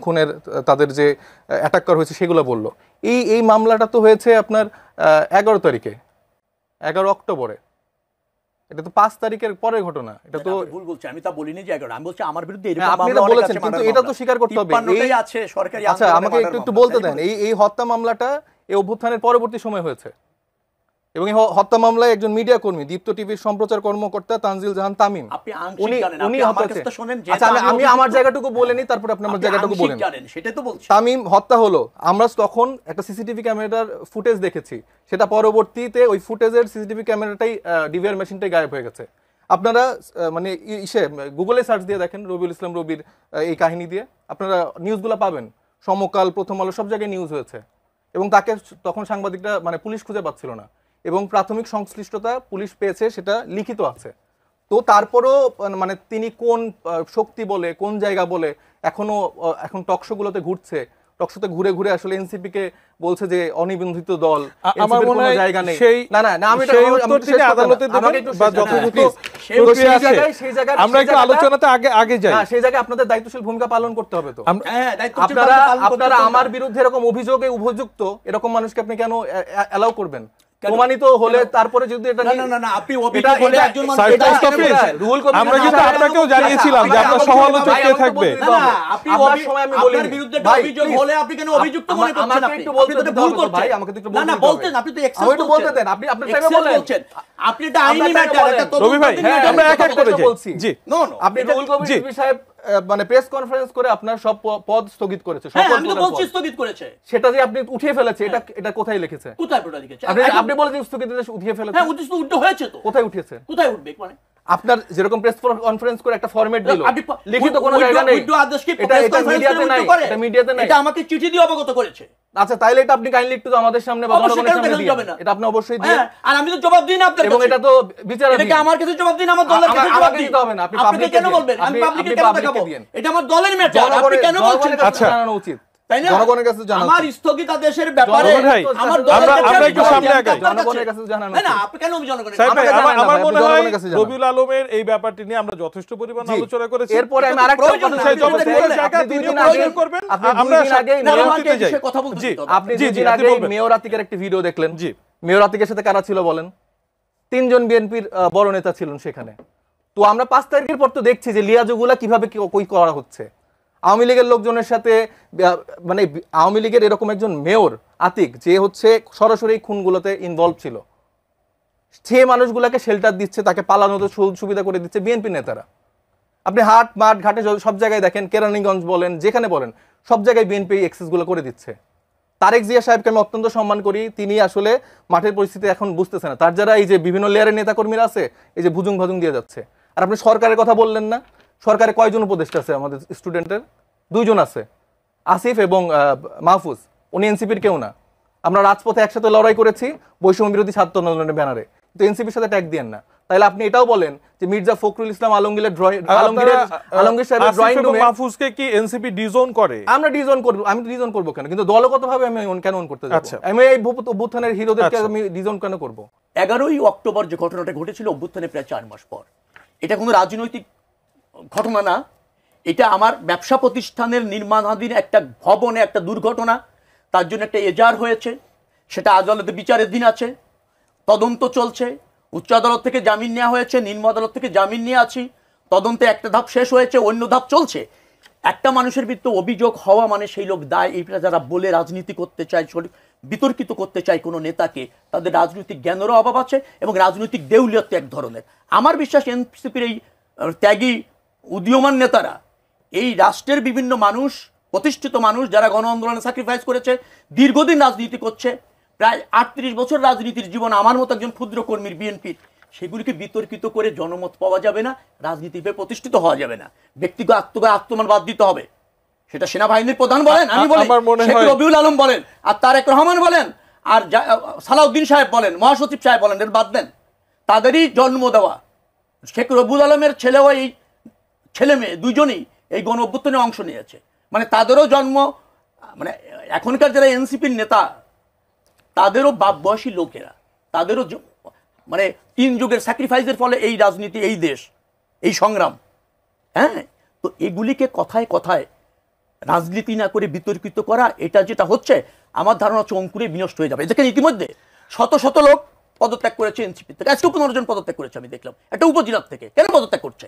খুনের তাদের যে অ্যাটাক্কার হয়েছে সেগুলো বললো। এই মামলাটা তো হয়েছে আপনার 11 তারিখে, 11 অক্টোবরে। এটা তো 5 তারিখের পরের ঘটনা। এটা তো ভুল বলছি, আমি তা বলিনি যে 11, আমি বলছি আমার বিরুদ্ধে এরকম আপনি এটা বলেছেন, কিন্তু এটা তো স্বীকার করতে হবে। এই আছে সরকারি। আচ্ছা, আমাকে একটু বলতে দেন, এই হত্যা মামলাটা এই অভ্যুত্থানের পরবর্তী সময় হয়েছে, এবং এই হত্যা মামলায় একজন মিডিয়া কর্মী, দীপ্ত টিভির সম্প্রচার কর্মকর্তা তানজিল জাহান তামিম, উনি আচ্ছা, আমি আমার জায়গাটুকু বলেনি, তারপর আপনি আমার জায়গাটুকু বলেন। সেটাই তো বলছি। তামিম হত্যা হলো, আমরা তখন একটা সিসিটিভি ক্যামেরার ফুটেজ দেখেছি, সেটা পরবর্তীতে ওই ফুটেজের সিসিটিভি ক্যামেরাটাই ডিভিআর মেশিনটাই গায়েব হয়ে গেছে। আপনারা মানে গুগলে সার্চ দিয়ে দেখেন রবিউল ইসলাম রবির এই কাহিনী দিয়ে, আপনারা নিউজগুলো পাবেন। সমকাল, প্রথম আলো, সব জায়গায় নিউজ হয়েছে, এবং তাকে তখন সাংবাদিকরা মানে পুলিশ খুঁজে পাচ্ছিল না, এবং প্রাথমিক সংশ্লিষ্টতা পুলিশ পেয়েছে, সেটা লিখিত আছে। তো তারপরও মানে তিনি কোন শক্তি বলে, কোন জায়গা বলে এখন টকশোগুলোতে ঘুরছে, টকশোতে ঘুরে ঘুরে আসলে এনসিপি কে বলছে যে অনিবন্ধিত দল, আমার মনে হয় জায়গা নেই। না না না, আমি আদালতে দেবেন বা যথাযথ আমরা একটু আলোচনাতে আগে যাই। সেই জায়গায় আপনাদের দায়িত্বশীল ভূমিকা পালন করতে হবে। তো আপনারা আমার বিরুদ্ধে এরকম অভিযোগে উপযুক্ত এরকম মানুষকে আপনি কেন অ্যালাউ করবেন? প্রমাণিত হলে তারপরে যদি এটা না আপনি অভিযোগ হলে একজন আমরা কিন্তু আপনাকেও জানিয়েছিলাম যে আপনার সমালোচক কে থাকবে। আপনি আপনার বিরুদ্ধে অভিযোগ হলে আপনি কেন অভিযুক্ত মনে করছেন? আপনি একটু বলতে ভুল করছেন ভাই, আমাকে একটু বলতে না বলতেন, আপনি তো এক্সেস করছেন, বলতে দেন, আপনি আপনার টাইমে বলছেন, আপনি এটা আইনি ম্যাটার, এটা তো রবি ভাই আমরা এক এক করে যাই। জি নো আপনি রুহুল কবির সাহেব মানে প্রেস কনফারেন্স করে আপনার সব পদ স্থগিত করেছে, সব আমি তো বলছি স্থগিত করেছে, সেটা যে আপনি উঠিয়ে ফেলেছে, এটা কোথায় লিখেছে? কোথায় লিখেছে? আপনি বলেছেন স্থগিত উঠিয়ে ফেলেছে। হ্যাঁ, উঠতে হয়েছে তো। কোথায় উঠিয়েছে? কোথায় উঠবে মানে? আপনার যেরকম প্রেস কনফারেন্স করে একটা ফরম্যাট দিল, লিখিত কোনো জায়গা নেই, এটা মিডিয়াতে নাই, এটা মিডিয়াতে নাই, এটা আমাকে চিঠি দিয়ে অবগত করেছে। আচ্ছা, তাইলে এটা আপনি কাইন্ডলি একটু আমাদের সামনে বা জনগণের সামনে দিন, এটা আপনি অবশ্যই দিন। আর আমি তো জবাব দিই না আপনাদের কাছে, এবং এটা তো বিচারাধীন। এটা কি আমার কাছে জবাব দিন? আমার দলের কাছে জবাব দিতে হবে না, আপনি পাবলিকে কেন বলবেন? আমি পাবলিকে কেন দেখাবো? এটা আমার দলের ম্যাটার, আপনি কেন বলছেন? আচ্ছা, জানানো উচিত, তাই না? জনগণের কাছে জানানো। আমার স্থগিতাদেশের ব্যাপারে আমার আমরা একটু সামনে আগাই, জনগণের কাছে জানানো। না আপনি কেন জনগণের কাছে? আমার মনে হয় রবিউল আলমের এই ব্যাপারটি নিয়ে আমরা যথেষ্ট পরিমাণ আলোচনা করেছি। এরপরে আমি আরেকটা কথা চাই, আপনি দুদিন আগে মেয়র আতিকের একটা ভিডিও দেখলেন। জি, মেয়র আতিকের সাথে কারা ছিল বলেন? 3 জন বিএনপির বড় নেতা ছিলেন সেখানে। তো আমরা 5 তারিখের পর তো দেখছি যে লিয়াজুগুলা কিভাবে কই করা হচ্ছে। আওয়ামী লীগের লোকজনের সাথে, মানে আওয়ামী লীগের এরকম একজন মেয়র আতিক যে হচ্ছে সরাসরি খুনগুলোতে ইনভলভ ছিল, সে মানুষগুলাকে শেল্টার দিচ্ছে, তাকে পালানোতে সুবিধা করে দিচ্ছে বিএনপি নেতারা। আপনি হাট মাঠ ঘাটে সব জায়গায় দেখেন, কেরানীগঞ্জ বলেন, যেখানে বলেন, সব জায়গায় বিএনপি এক্সেসগুলো করে দিচ্ছে। তারেক জিয়া সাহেবকে আমি অত্যন্ত সম্মান করি, তিনি আসলে মাঠের পরিস্থিতি এখন বুঝতেছে না। তার যারা এই যে বিভিন্ন লেয়ারের নেতাকর্মীরা আছে, এই যে ভুজুং ভাজুং দিয়ে যাচ্ছে। আর আপনি সরকারের কথা বললেন না, সরকারে কয়জন উপদেষ্টা আছে আমাদের স্টুডেন্টের? 2 জন আছে, আসিফ এবং মাহফুজ, উনি এনসিপির কেউ না। আমরা রাজপথে একসাথে লড়াই করেছি বৈষম্য বিরোধী ছাত্র আন্দোলনের ব্যানারে, কিন্তু এনসিপির সাথে ট্যাগ দিয়েন না। তাইলে আপনি এটাও বলেন যে মির্জা ফখরুল ইসলাম আলমগীর সাহেবের ড্রয়িং রুমে মাহফুজকে কি এনসিপি ডিজোন করে? আমরা ডিজোন করব, আমি তো ডিজোন করব কেন? কিন্তু দলগতভাবে আমি কেন করতে যাব? আমি এই অভ্যুত্থানের হিরোদেরকে আমি ডিজোন কেন করব? 11ই অক্টোবর যে ঘটনাটা ঘটেছিল অভ্যুত্থানের প্রায় 4 মাস পর, এটা কোনো রাজনৈতিক ঘটনা না, এটা আমার ব্যবসা প্রতিষ্ঠানের নির্মাণাধীন একটা ভবনে একটা দুর্ঘটনা, তার জন্য একটা এজার হয়েছে, সেটা আদালতে বিচারের দিন আছে, তদন্ত চলছে, উচ্চ আদালত থেকে জামিন নেওয়া হয়েছে, নিম্ন আদালত থেকে জামিন নিয়ে আছি, তদন্তে একটা ধাপ শেষ হয়েছে, অন্য ধাপ চলছে। একটা মানুষের বিরুদ্ধে অভিযোগ হওয়া মানে সেই লোক দায়, এইটা যারা বলে রাজনীতি করতে চায়, বিতর্কিত করতে চায় কোনো নেতাকে, তাদের রাজনৈতিক জ্ঞানেরও অভাব আছে এবং রাজনৈতিক দেউলিয়ত এক ধরনের। আমার বিশ্বাস এনসিপির এই ত্যাগী উদীয়মান নেতারা, এই রাষ্ট্রের বিভিন্ন মানুষ, প্রতিষ্ঠিত মানুষ যারা গণ আন্দোলনে স্যাক্রিফাইস করেছে, দীর্ঘদিন রাজনীতি করছে, প্রায় 38 বছর রাজনীতির জীবন, আমার মতো একজন ক্ষুদ্র কর্মীর বিএনপির, সেগুলিকে বিতর্কিত করে জনমত পাওয়া যাবে না, রাজনীতিতে প্রতিষ্ঠিত হওয়া যাবে না। ব্যক্তিগত আত্মমান বাদ দিতে হবে। সেটা সেনাবাহিনীর প্রধান বলেন, আমি বলি, শেখ রবিউল আলম বলেন, আর তারেক রহমান বলেন, আর সালাউদ্দিন সাহেব বলেন, মহাসচিব সাহেব বলেন, এর বাদ দেন। তাদেরই জন্ম দেওয়া শেখ রবিউল আলমের ছেলেও, এই ছেলে মেয়ে দুজনেই এই গণ অভ্যুত্থানে অংশ নিয়েছে, মানে তাদেরও জন্ম, মানে এখনকার যারা এনসিপির নেতা তাদেরও বাপ বয়সী লোকেরা, তাদেরও মানে 3 যুগের স্যাক্রিফাইসের ফলে এই রাজনীতি, এই দেশ, এই সংগ্রাম। হ্যাঁ, তো এগুলিকে কথায় কথায় রাজনীতি না করে বিতর্কিত করা, এটা যেটা হচ্ছে আমার ধারণা হচ্ছে অঙ্কুরে বিনষ্ট হয়ে যাবে। দেখেন ইতিমধ্যে শত শত লোক পদত্যাগ করেছে এনসিপি থেকে, আজকে 15 জন পদত্যাগ করেছে আমি দেখলাম একটা উপজেলা থেকে। কেন পদত্যাগ করছে?